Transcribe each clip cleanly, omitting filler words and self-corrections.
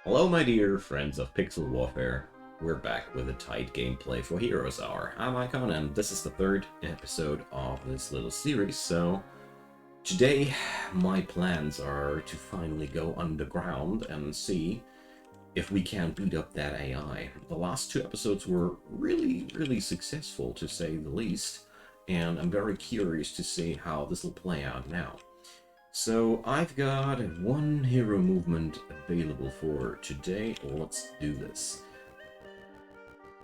Hello, my dear friends of Pixel Warfare. We're back with a tight gameplay for Heroes Hour. I'm Icon, and this is the third episode of this little series. So, today, my plans are to finally go underground and see if we can beat up that AI. The last two episodes were really successful, to say the least, and I'm very curious to see how this will play out now. So I've got one hero movement available for today. Let's do this.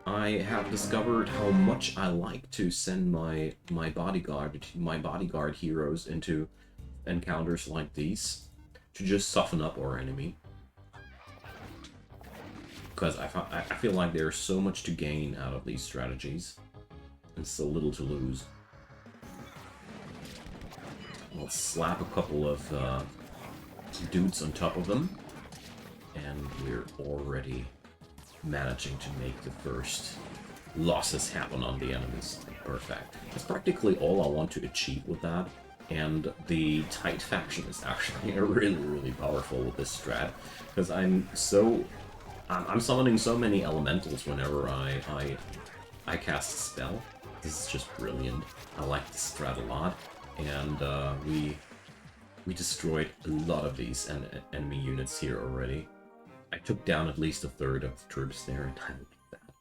I have discovered how much I like to send my bodyguard heroes into encounters like these to just soften up our enemy. Because I feel like there's so much to gain out of these strategies and so little to lose. Let's slap a couple of dudes on top of them, and we're already managing to make the first losses happen on the enemies. Perfect. That's practically all I want to achieve with that, and the Tide faction is actually really powerful with this strat, because I'm summoning so many elementals whenever I cast a spell. This is just brilliant. I like this strat a lot. And we destroyed a lot of these enemy units here already. I took down at least a third of the troops there, and I like that.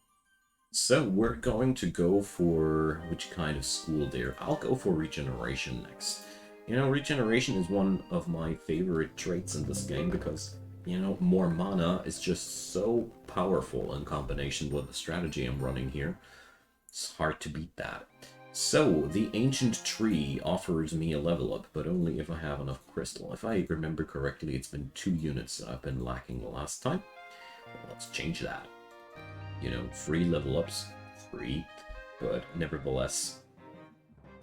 So we're going to go for which kind of school there? I'll go for regeneration next. You know, regeneration is one of my favorite traits in this game because, you know, more mana is just so powerful in combination with the strategy I'm running here. It's hard to beat that. So, the Ancient Tree offers me a level up, but only if I have enough crystal. If I remember correctly, it's been 2 units that I've been lacking the last time. Well, let's change that. You know, free level ups, free, but nevertheless,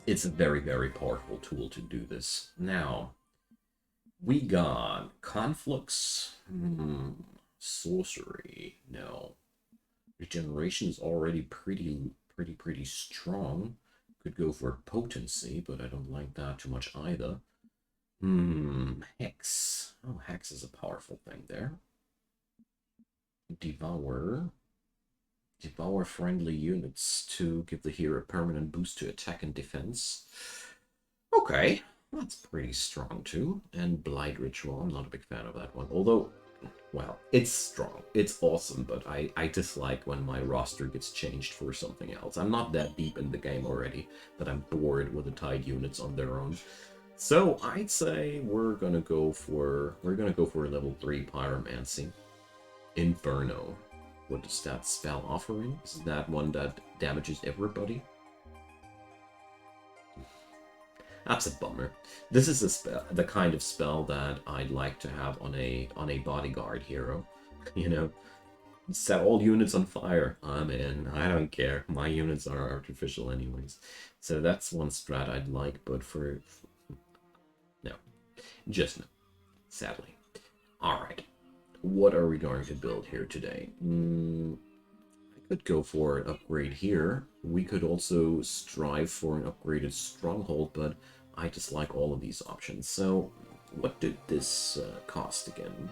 it's a very powerful tool to do this. Now, we got Conflux, Sorcery, no. Regeneration is already pretty strong. Could go for potency, but I don't like that too much either. Hex. Oh, Hex is a powerful thing there. Devour. Devour friendly units to give the hero a permanent boost to attack and defense. Okay, that's pretty strong too. And Blight Ritual, I'm not a big fan of that one. Although, well, it's strong. It's awesome, but I dislike when my roster gets changed for something else. I'm not that deep in the game already that I'm bored with the Tide units on their own. So I'd say we're gonna go for a level 3 Pyromancy. Inferno. What is that spell offering? Is that one that damages everybody? That's a bummer. This is a spell, the kind of spell that I'd like to have on a bodyguard hero. You know, set all units on fire. I'm in. I don't care. My units are artificial anyways. So that's one strat I'd like, but for no, just no. Sadly. All right. What are we going to build here today? I could go for an upgrade here. We could also strive for an upgraded stronghold, but I just like all of these options. So, what did this cost again?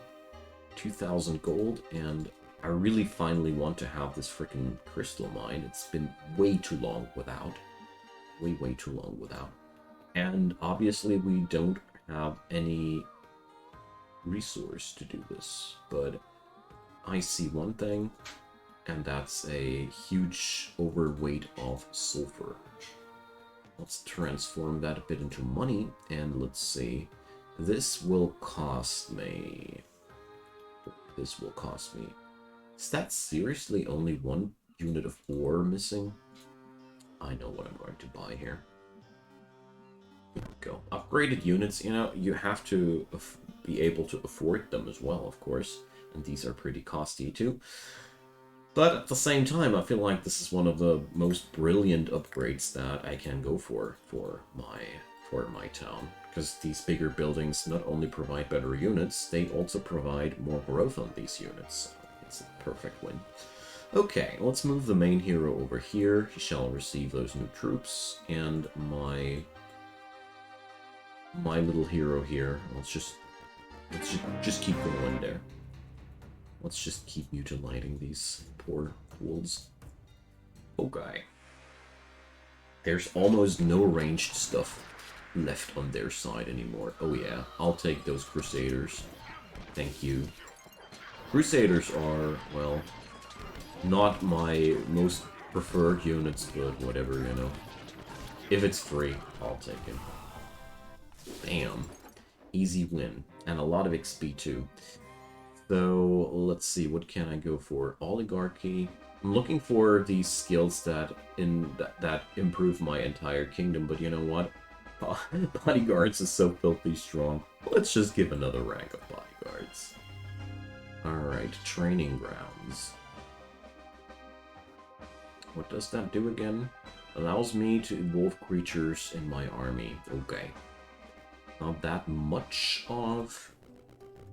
2,000 gold, and I really finally want to have this freaking crystal mine. It's been way too long without. Way too long without. And obviously we don't have any resource to do this, but I see one thing, and that's a huge overweight of sulfur. Let's transform that a bit into money, and let's see. This will cost me... This will cost me... Is that seriously only 1 unit of ore missing? I know what I'm going to buy here. There we go. Upgraded units, you know, you have to be able to afford them as well, of course. And these are pretty costly too. But at the same time, I feel like this is one of the most brilliant upgrades that I can go for my town. Because these bigger buildings not only provide better units, they also provide more growth on these units. So it's a perfect win. Okay, let's move the main hero over here. He shall receive those new troops. And my little hero here, let's just keep going there. Let's just keep mutilating these poor wolves. Okay. There's almost no ranged stuff left on their side anymore. Oh yeah, I'll take those Crusaders. Thank you. Crusaders are, well, not my most preferred units, but whatever, you know. If it's free, I'll take it. Bam. Easy win. And a lot of XP too. So, let's see, what can I go for? Oligarchy. I'm looking for these skills that improve my entire kingdom, but you know what? Bodyguards is so filthy strong. Let's just give another rank of bodyguards. Alright, training grounds. What does that do again? Allows me to evolve creatures in my army. Okay. Not that much of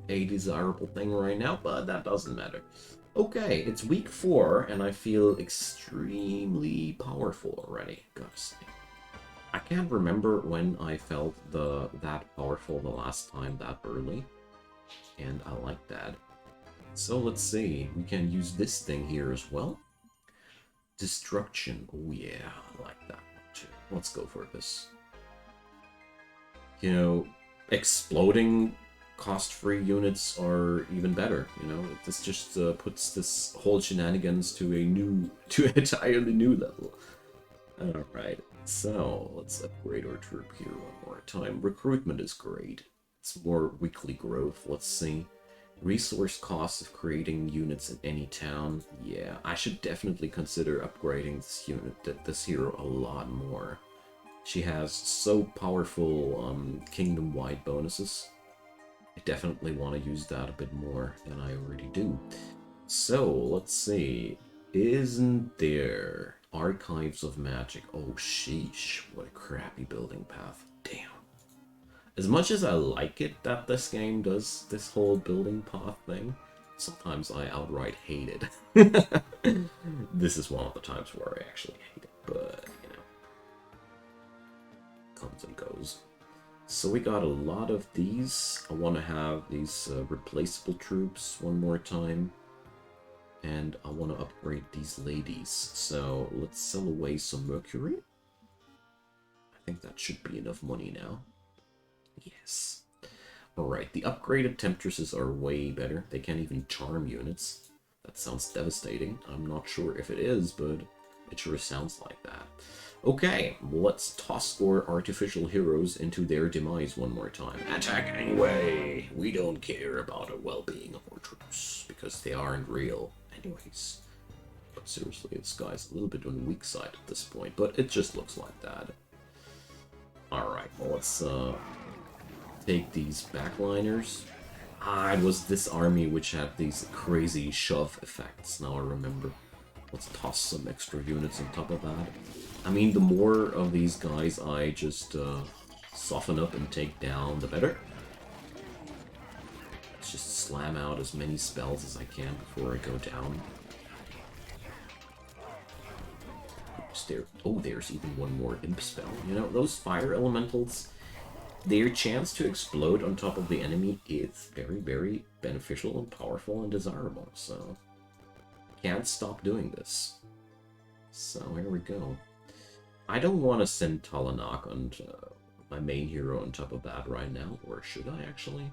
a desirable thing right now, but that doesn't matter. Okay, it's week 4, and I feel extremely powerful already, gotta say. I can't remember when I felt that powerful the last time that early, and I like that. So let's see, we can use this thing here as well. Destruction, oh yeah, I like that one too. Let's go for this. You know, exploding cost-free units are even better, you know? This just puts this whole shenanigans to an entirely new level. Alright, so let's upgrade our troop here one more time. Recruitment is great. It's more weekly growth, let's see. Resource cost of creating units in any town. Yeah, I should definitely consider upgrading this hero a lot more. She has so powerful kingdom-wide bonuses. I definitely want to use that a bit more than I already do. So, let's see. Isn't there Archives of Magic? Oh, sheesh. What a crappy building path. Damn. As much as I like it that this game does this whole building path thing, sometimes I outright hate it. This is one of the times where I actually hate it, but, you know, comes and goes. So we got a lot of these. I want to have these replaceable troops one more time. And I want to upgrade these ladies. So let's sell away some mercury. I think that should be enough money now. Yes. Alright, the upgraded temptresses are way better. They can't even charm units. That sounds devastating. I'm not sure if it is, but it sure sounds like that. Okay, let's toss our artificial heroes into their demise one more time. Attack anyway! We don't care about the well-being of our troops, because they aren't real anyways. But seriously, this guy's a little bit on the weak side at this point, but it just looks like that. Alright, well, let's take these backliners. Ah, it was this army which had these crazy shove effects, now I remember. Let's toss some extra units on top of that. I mean, the more of these guys I just soften up and take down, the better. Let's just slam out as many spells as I can before I go down. Oops, there. Oh, there's even one more imp spell. You know, those fire elementals, their chance to explode on top of the enemy is very, very beneficial and powerful and desirable. So, can't stop doing this. So, here we go. I don't want to send Talanak on my main hero on top of that right now, or should I actually?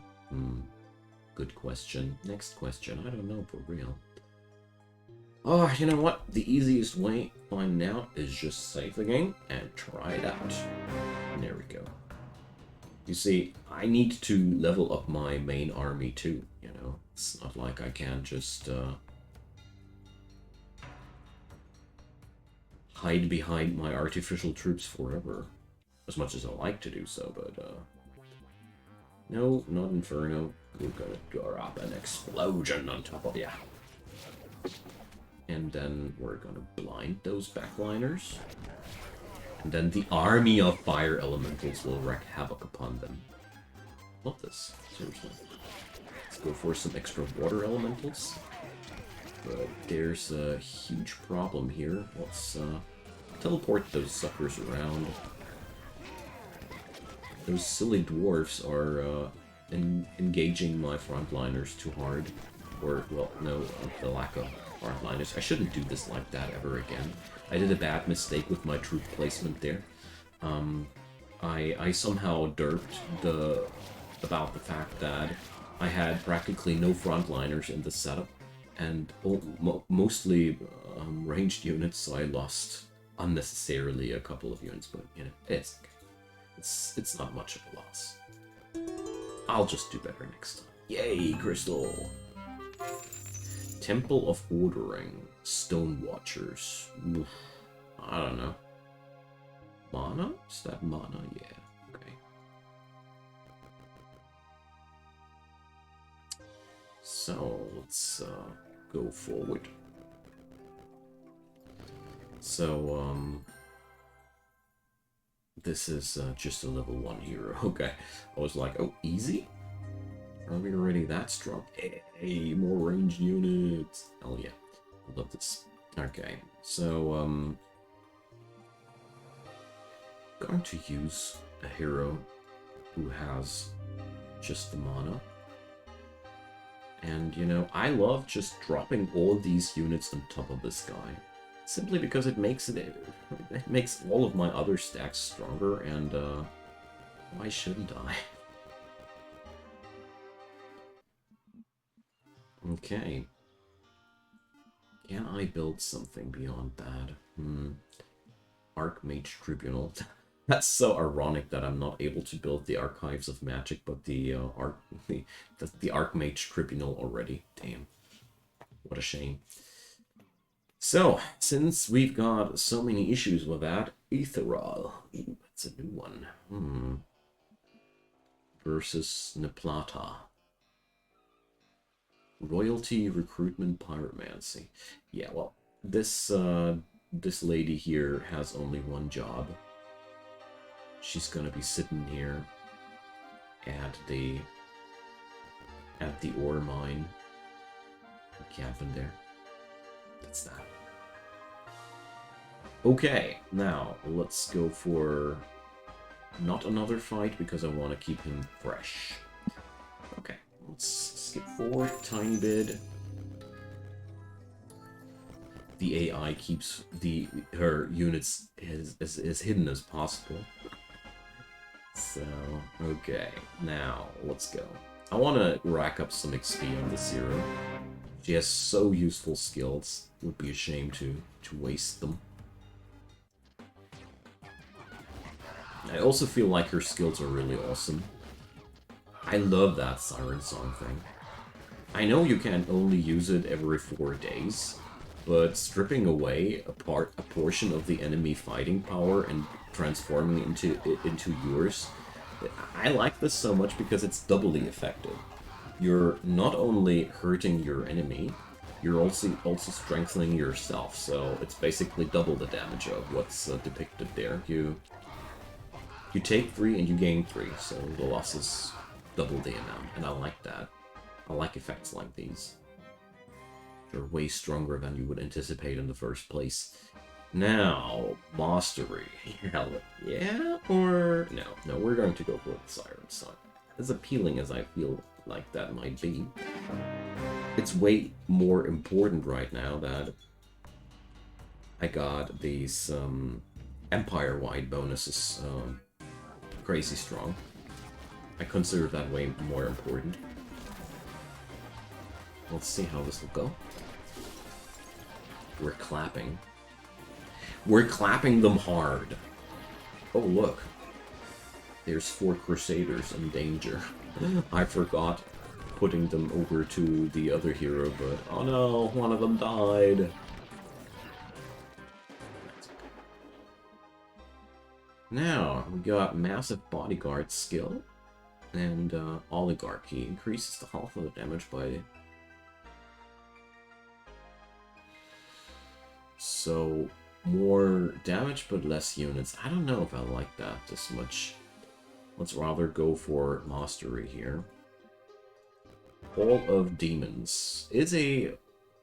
Good question. Next question. I don't know for real. Oh, you know what? The easiest way to find out is just save the game and try it out. And there we go. You see, I need to level up my main army too, you know? It's not like I can just hide behind my artificial troops forever. As much as I like to do so, but no, not Inferno. We're gonna drop an explosion on top of ya. And then we're gonna blind those backliners. And then the army of fire elementals will wreak havoc upon them. Love this, seriously. Let's go for some extra water elementals. But there's a huge problem here. Let's teleport those suckers around. Those silly dwarfs are engaging my frontliners too hard. or, well, no, the lack of frontliners. I shouldn't do this like that ever again. I did a bad mistake with my troop placement there. I somehow derped about the fact that I had practically no frontliners in the setup, and mostly ranged units, so I lost unnecessarily a couple of units, but, you know, it's not much of a loss. I'll just do better next time. Yay, Crystal! Temple of Ordering. Stone Watchers. Oof. I don't know. Mana? Is that mana? Yeah. Okay. So, let's go forward. So, this is just a level 1 hero. Okay. I was like, oh, easy? Are we already that strong? Hey, more ranged units. Oh yeah, I love this. Okay, so going to use a hero who has just the mana. And you know, I love just dropping all of these units on top of this guy. Simply because it makes all of my other stacks stronger, and why shouldn't I? Okay. Can I build something beyond that? Archmage Tribunal. That's so ironic that I'm not able to build the Archives of Magic, but the Archmage Tribunal already. Damn. What a shame. So, since we've got so many issues with that, Ethereal. Ooh, that's a new one. Versus Neplata. Royalty, recruitment, pyromancy. Yeah, well, this lady here has only one job. She's gonna be sitting here at the ore mine, camping there. That's that. Okay, now let's go for not another fight because I want to keep him fresh. Okay. Let's skip forward a tiny bit. The AI keeps her units as hidden as possible. So, okay. Now, let's go. I want to rack up some XP on this hero. She has so useful skills. It would be a shame to waste them. I also feel like her skills are really awesome. I love that Siren Song thing. I know you can only use it every 4 days, but stripping away a portion of the enemy fighting power and transforming it into yours, I like this so much because it's doubly effective. You're not only hurting your enemy, you're also strengthening yourself, so it's basically double the damage of what's depicted there. You take 3 and you gain 3, so the losses double the amount, and I like that. I like effects like these. They're way stronger than you would anticipate in the first place. Now, Mastery. Yeah, or... No, we're going to go for the Siren Song. As appealing as I feel like that might be, it's way more important right now that I got these Empire-wide bonuses crazy strong. I consider that way more important. Let's see how this will go. We're clapping. We're clapping them hard. Oh, look. There's 4 Crusaders in danger. I forgot putting them over to the other hero, but... Oh no, one of them died. Now, we got Massive Bodyguard skill. And Oligarchy increases the half of the damage by... So, more damage but less units. I don't know if I like that this much. Let's rather go for Mastery here. Hall of Demons. Is a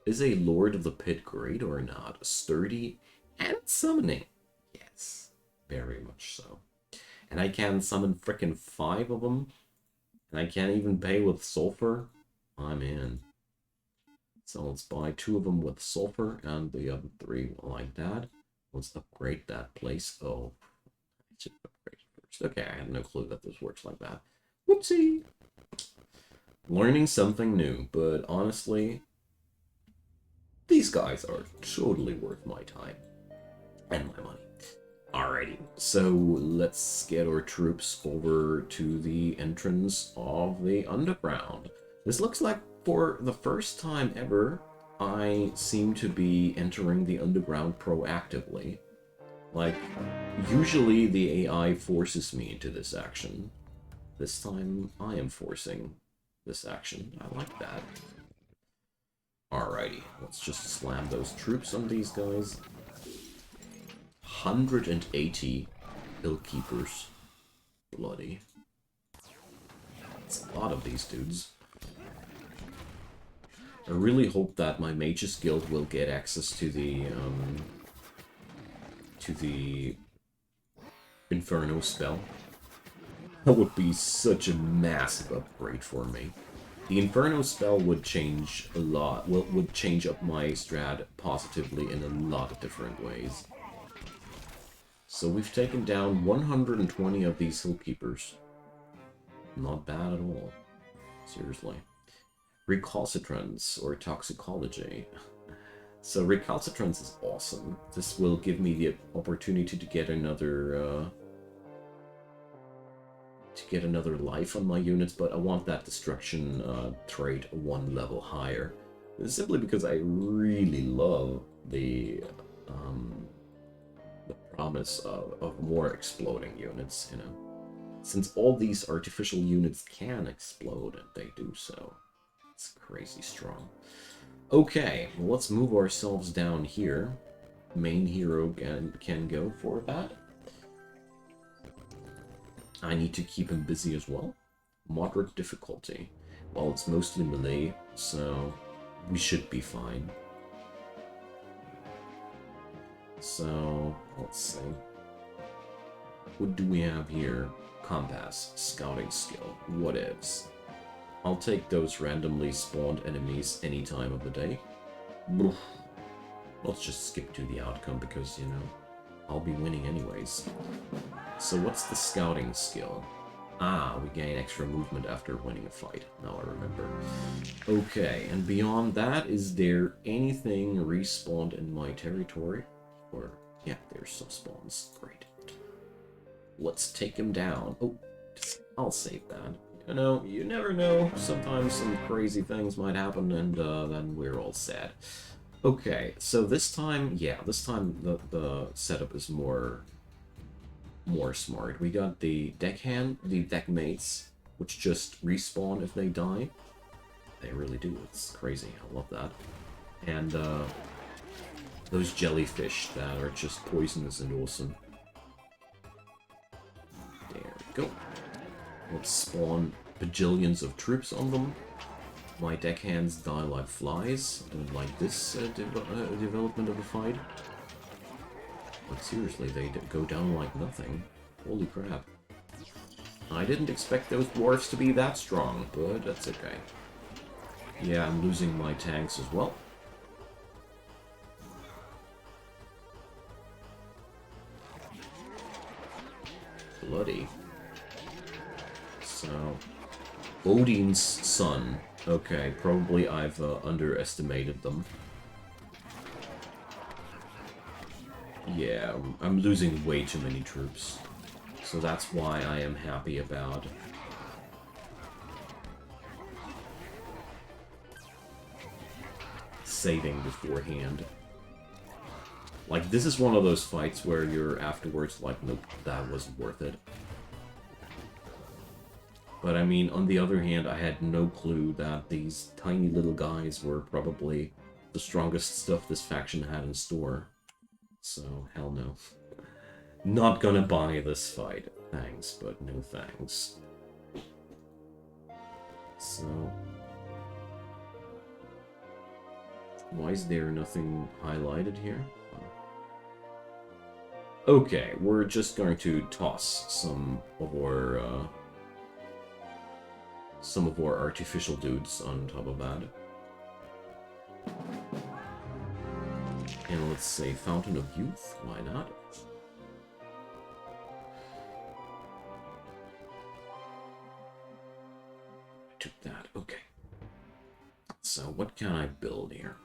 Lord of the Pit great or not? Sturdy and summoning. Yes, very much so. And I can summon frickin' 5 of them. And I can't even pay with sulfur. I'm in. So let's buy 2 of them with sulfur and the other 3 like that. Let's upgrade that place. Oh, I should upgrade first. Okay, I had no clue that this works like that. Whoopsie! Learning something new, but honestly, these guys are totally worth my time and my money. Alrighty, so let's get our troops over to the entrance of the underground. This looks like, for the first time ever, I seem to be entering the underground proactively. Like, usually the AI forces me into this action. This time, I am forcing this action. I like that. Alrighty, let's just slam those troops on these guys. 180 hill keepers. Bloody. That's a lot of these dudes. I really hope that my Mages Guild will get access to the Inferno spell. That would be such a massive upgrade for me. The Inferno spell would change a lot, would change up my strat positively in a lot of different ways. So we've taken down 120 of these hill keepers. Not bad at all. Seriously. Recalcitrance, or toxicology. So recalcitrance is awesome. This will give me the opportunity to get another life on my units, but I want that destruction trait 1 level higher. Simply because I really love the promise of more exploding units, you know. Since all these artificial units can explode, and they do so. It's crazy strong. Okay, well, let's move ourselves down here. Main hero can go for that. I need to keep him busy as well. Moderate difficulty. Well, it's mostly melee, so we should be fine. So, let's see. What do we have here? Compass, scouting skill, what ifs. I'll take those randomly spawned enemies any time of the day. Let's just skip to the outcome because, you know, I'll be winning anyways. So what's the scouting skill? Ah, we gain extra movement after winning a fight. Now I remember. Okay, and beyond that, is there anything respawned in my territory? Or, yeah, there's some spawns. Great. Let's take him down. Oh, I'll save that. You know, you never know. Sometimes some crazy things might happen, and then we're all sad. Okay, so this time, yeah, the setup is more smart. We got the deck mates, which just respawn if they die. They really do. It's crazy. I love that. And those jellyfish that are just poisonous and awesome. There we go. Let's spawn bajillions of troops on them. My deckhands die like flies. I don't like this development of the fight. But seriously, they go down like nothing. Holy crap. I didn't expect those dwarves to be that strong, but that's okay. Yeah, I'm losing my tanks as well. Bloody. So, Odin's son. Okay, probably I've underestimated them. Yeah, I'm losing way too many troops. So that's why I am happy about saving beforehand. Like, this is one of those fights where you're afterwards like, nope, that wasn't worth it. But I mean, on the other hand, I had no clue that these tiny little guys were probably the strongest stuff this faction had in store. So, hell no. Not gonna buy this fight. Thanks, but no thanks. So... why is there nothing highlighted here? Okay, we're just going to toss some of our artificial dudes on top of that. And let's say Fountain of Youth. Why not? I took that. Okay. So what can I build here?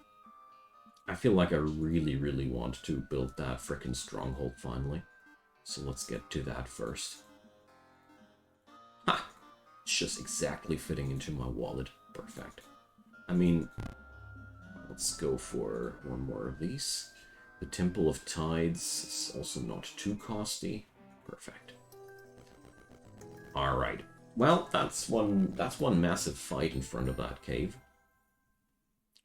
I feel like I really, really want to build that frickin' stronghold finally. So let's get to that first. Ha! It's just exactly fitting into my wallet. Perfect. I mean, let's go for one more of these. The Temple of Tides is also not too costly. Perfect. Alright. Well, that's one massive fight in front of that cave.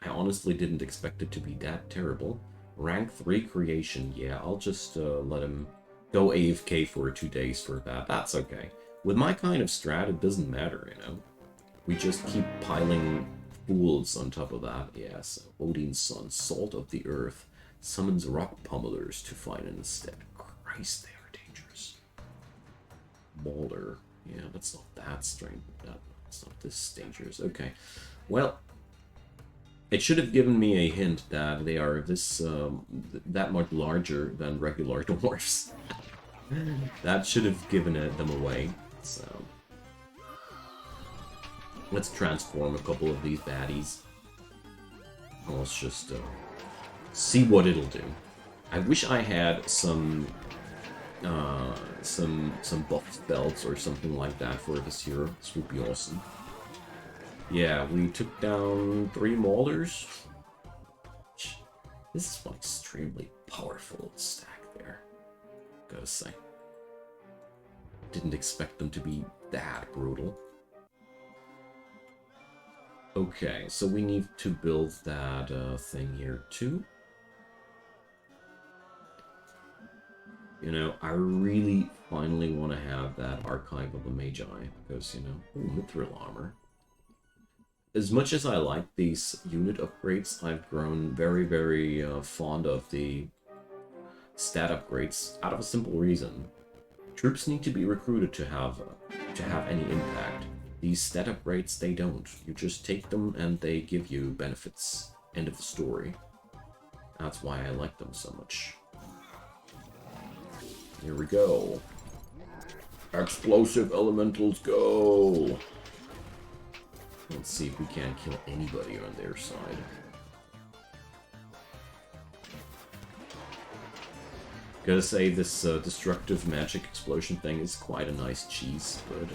I honestly didn't expect it to be that terrible. Rank 3 creation, yeah, I'll just let him go AFK for 2 days for that. That's okay. With my kind of strat, it doesn't matter, you know? We just keep piling fools on top of that. Yes, Odin's son, Salt of the Earth, summons rock pummelers to fight instead. Christ, they are dangerous. Boulder. Yeah, that's not that strange. That's not this dangerous. Okay. Well, it should have given me a hint that they are that much larger than regular dwarfs. That should have given them away. So let's transform a couple of these baddies. Let's just see what it'll do. I wish I had some buff spells or something like that for this hero. This would be awesome. Yeah, we took down 3 Maulers. This is one extremely powerful stack there, gotta say. Didn't expect them to be that brutal. Okay, so we need to build that thing here too. You know, I really finally want to have that Archive of the Magi, because, you know, Mithril armor. As much as I like these unit upgrades, I've grown very, very fond of the stat upgrades out of a simple reason. Troops need to be recruited to have any impact. These stat upgrades, they don't. You just take them and they give you benefits. End of the story. That's why I like them so much. Here we go. Explosive elementals, go! Let's see if we can't kill anybody on their side. Gotta say, this destructive magic explosion thing is quite a nice cheese, but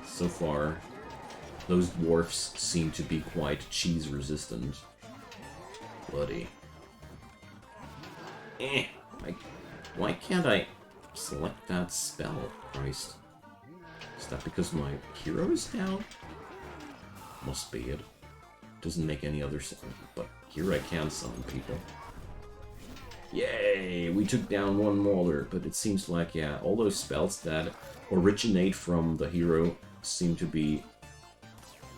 so far, those dwarfs seem to be quite cheese resistant. Bloody. Why can't I select that spell? Christ. Is that because my hero is down? Must be it. Doesn't make any other sense. But here I can summon people. Yay! We took down 1 Mauler, but it seems like, yeah, all those spells that originate from the hero seem to be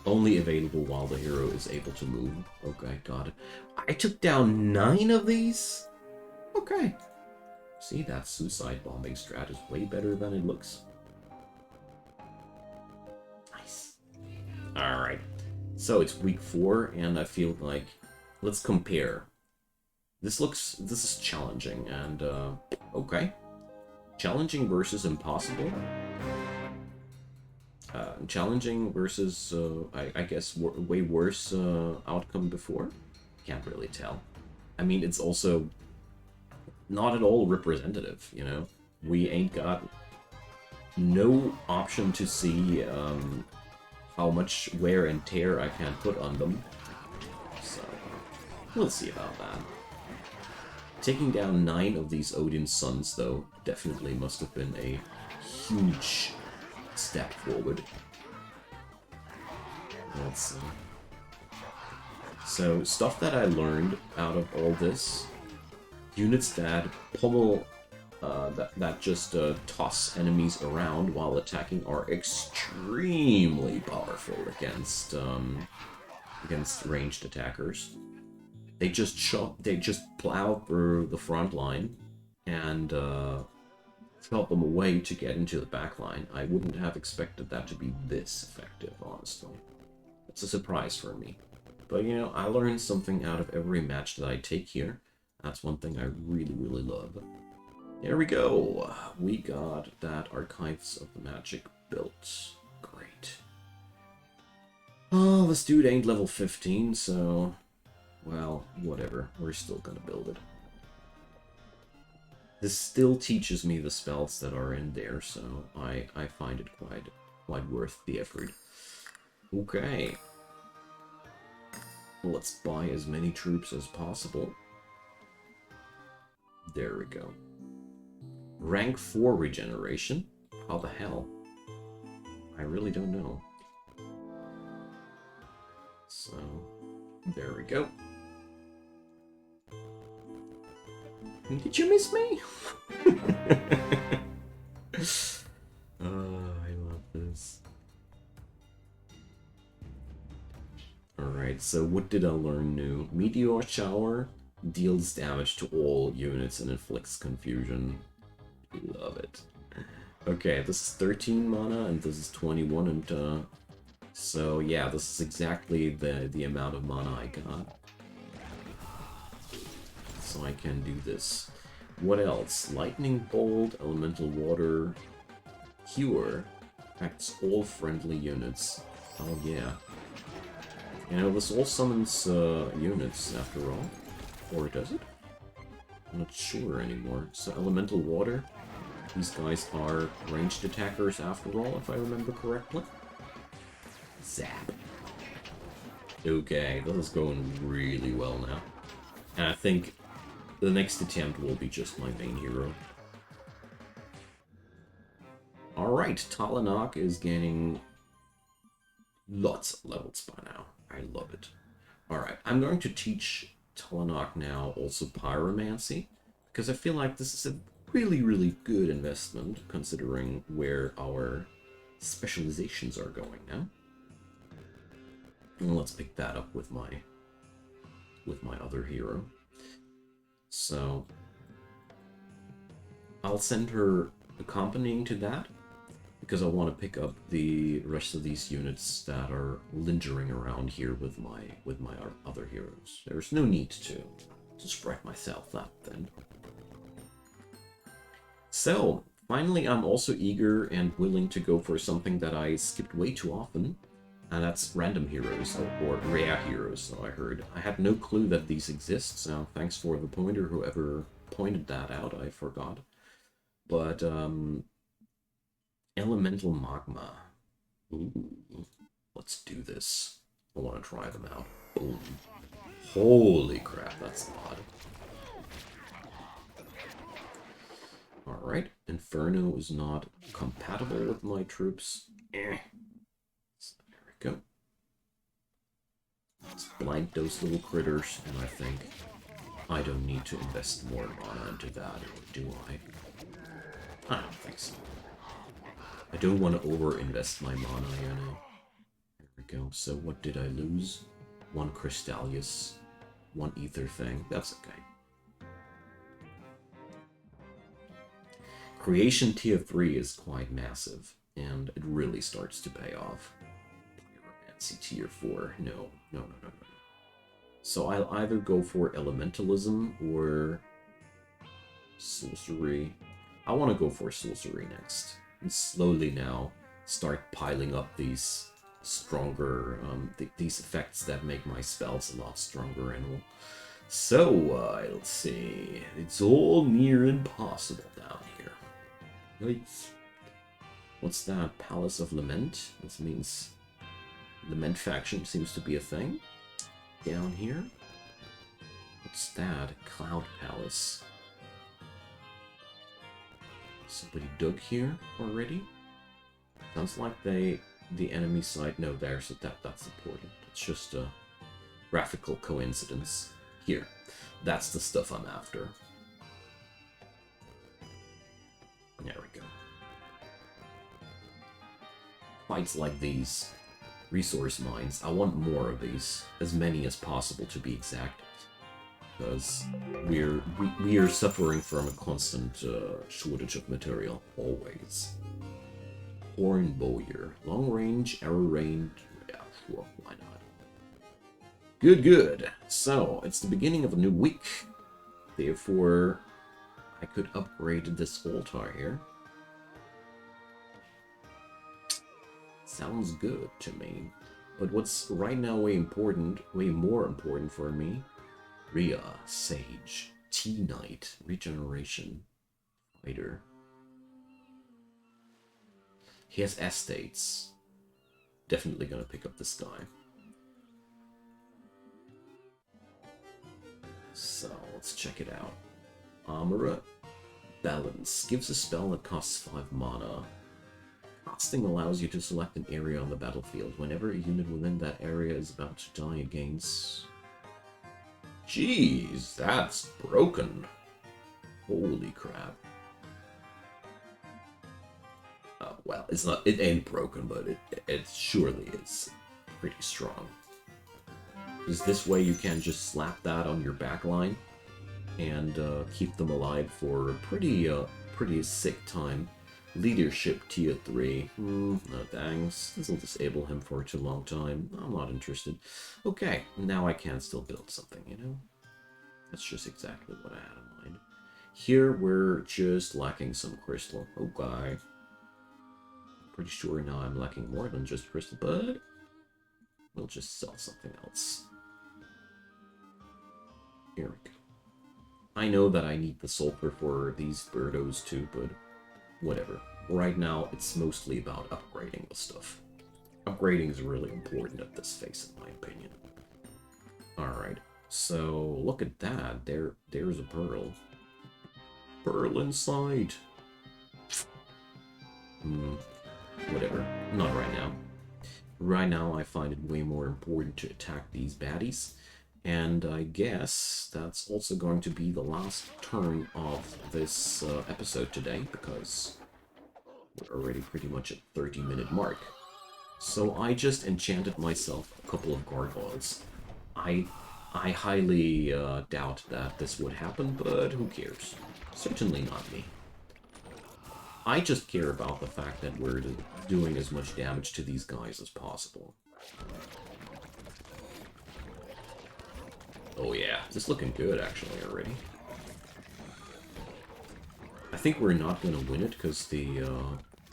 only available while the hero is able to move. Okay, got it. I took down 9 of these? Okay. See, that suicide bombing strat is way better than it looks. Nice. Alright. So it's week 4, and I feel like, let's compare. This is challenging, and, okay. Challenging versus impossible. Challenging versus, I guess, way worse outcome before. Can't really tell. I mean, it's also not at all representative, you know? We ain't got no option to see how much wear and tear I can put on them. So, we'll see about that. Taking down 9 of these Odin's sons, though, definitely must have been a huge step forward. Let's see. So, stuff that I learned out of all this: units that pummel, that just toss enemies around while attacking are extremely powerful against ranged attackers. They just plow through the front line and chop them away to get into the back line. I wouldn't have expected that to be this effective, honestly. It's a surprise for me. But, you know, I learn something out of every match that I take here. That's one thing I really, really love. There we go. We got that Archives of the Magic built. Great. Oh, this dude ain't level 15, so... well, whatever. We're still gonna build it. This still teaches me the spells that are in there, so I find it quite worth the effort. Okay. Let's buy as many troops as possible. There we go. Rank 4 regeneration? How the hell? I really don't know. So, there we go. Did you miss me? I love this. Alright, so what did I learn new? Meteor Shower deals damage to all units and inflicts confusion. Love it. Okay, this is 13 mana and this is 21, and so yeah, this is exactly the amount of mana I got. So I can do this. What else? Lightning Bolt, Elemental Water, Cure, affects all friendly units. Oh yeah. You know, this all summons units after all. Or does it? I'm not sure anymore. So Elemental Water, these guys are ranged attackers after all, if I remember correctly. Zap. Okay, this is going really well now. And I think the next attempt will be just my main hero. Alright, Talanak is gaining lots of levels by now. I love it. Alright, I'm going to teach Talanak now also Pyromancy, because I feel like this is a really, really good investment, considering where our specializations are going now. And let's pick that up with my other hero. So I'll send her accompanying to that, because I want to pick up the rest of these units that are lingering around here with my other heroes. There's no need to spread myself out then. So finally, I'm also eager and willing to go for something that I skipped way too often, and that's random heroes, or rare heroes, so I heard. I had no clue that these exist, so thanks for the pointer, whoever pointed that out, I forgot. But, Elemental Magma. Ooh, let's do this. I want to try them out. Boom. Holy crap, that's a lot. Alright, Inferno is not compatible with my troops. So there we go. Let's blind those little critters, and I think I don't need to invest more mana into that, or do I? I don't think so. I don't want to over-invest my mana, you know. There we go. So what did I lose? 1 Crystallius, 1 Ether Thing. That's okay. Creation tier 3 is quite massive, and it really starts to pay off. Pyromancy tier 4. No. So I'll either go for Elementalism or Sorcery. I want to go for Sorcery next. And slowly now start piling up these stronger, these effects that make my spells a lot stronger and all. So, let's see. It's all near impossible down here. Yikes. What's that? Palace of Lament? This means Lament faction seems to be a thing. Down here. What's that? Cloud Palace. Somebody dug here already? Sounds like the enemy side... No, that's the portal. It's just a graphical coincidence. Here. That's the stuff I'm after. There we go. Fights like these. Resource mines. I want more of these. As many as possible, to be exact. Because we are suffering from a constant shortage of material, always. Horn Bowyer. Long range, arrow range. Yeah, sure, why not? Good, good. So, it's the beginning of a new week. Therefore, I could upgrade this altar here. Sounds good to me. But what's right now way more important for me, Rhea, Sage, T-Knight, Regeneration, Fighter. He has estates. Definitely gonna pick up this guy. So, let's check it out. Armorer, Balance. Gives a spell that costs 5 mana. Casting allows you to select an area on the battlefield. Whenever a unit within that area is about to die against... Jeez, that's broken. Holy crap. Well, it ain't broken, but it surely is pretty strong. Because this way you can just slap that on your backline and keep them alive for a pretty sick time. Leadership tier 3. No thanks. This will disable him for too long time. I'm not interested. Okay, now I can still build something, you know? That's just exactly what I had in mind. Here we're just lacking some crystal. Okay. Pretty sure now I'm lacking more than just crystal, but we'll just sell something else. Here we go. I know that I need the sulfur for these birdos too, but whatever. Right now, it's mostly about upgrading the stuff. Upgrading is really important at this phase, in my opinion. Alright, so look at that. There's a pearl. Pearl inside. Whatever. Not right now. Right now, I find it way more important to attack these baddies. And I guess that's also going to be the last turn of this episode today, because we're already pretty much at 30-minute mark. So I just enchanted myself a couple of gargoyles. I highly doubt that this would happen, but who cares? Certainly not me. I just care about the fact that we're doing as much damage to these guys as possible. Oh yeah, this is looking good actually already. I think we're not gonna win it because the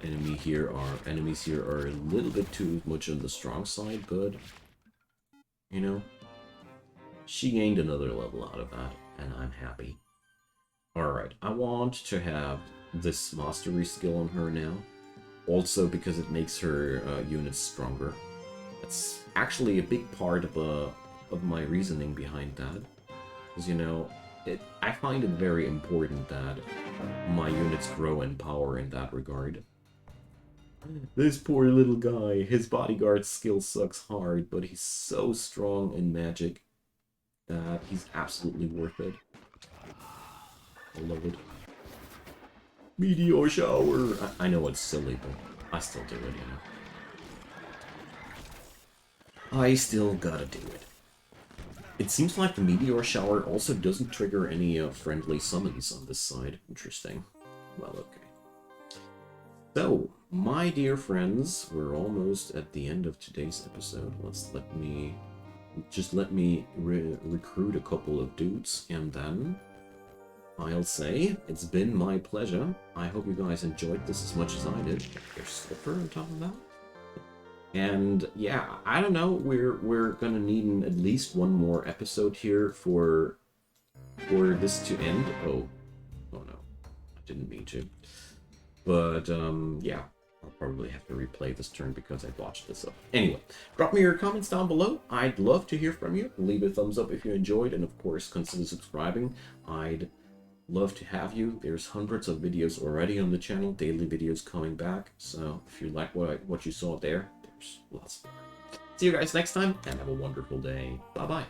enemies here are a little bit too much on the strong side, but you know, she gained another level out of that, and I'm happy. Alright, I want to have this mastery skill on her now, also because it makes her units stronger. That's actually a big part of my reasoning behind that, because you know, I find it very important that my units grow in power in that regard. This poor little guy, his bodyguard skill sucks hard, but he's so strong in magic that he's absolutely worth it. I love it. Meteor shower! I know it's silly, but I still do it, you know. I still gotta do it. It seems like the meteor shower also doesn't trigger any friendly summons on this side. Interesting. Well, okay. So, my dear friends, we're almost at the end of today's episode. Let me recruit a couple of dudes, and then I'll say it's been my pleasure. I hope you guys enjoyed this as much as I did. There's sulfur on top of that. And yeah, I don't know. We're gonna need at least one more episode here for this to end. Oh no, I didn't mean to. But yeah, I'll probably have to replay this turn because I botched this up. Anyway, drop me your comments down below. I'd love to hear from you. Leave a thumbs up if you enjoyed, and of course consider subscribing. I'd love to have you. There's hundreds of videos already on the channel, daily videos coming back. So if you like what you saw there, there's lots more. See you guys next time, and have a wonderful day. Bye bye.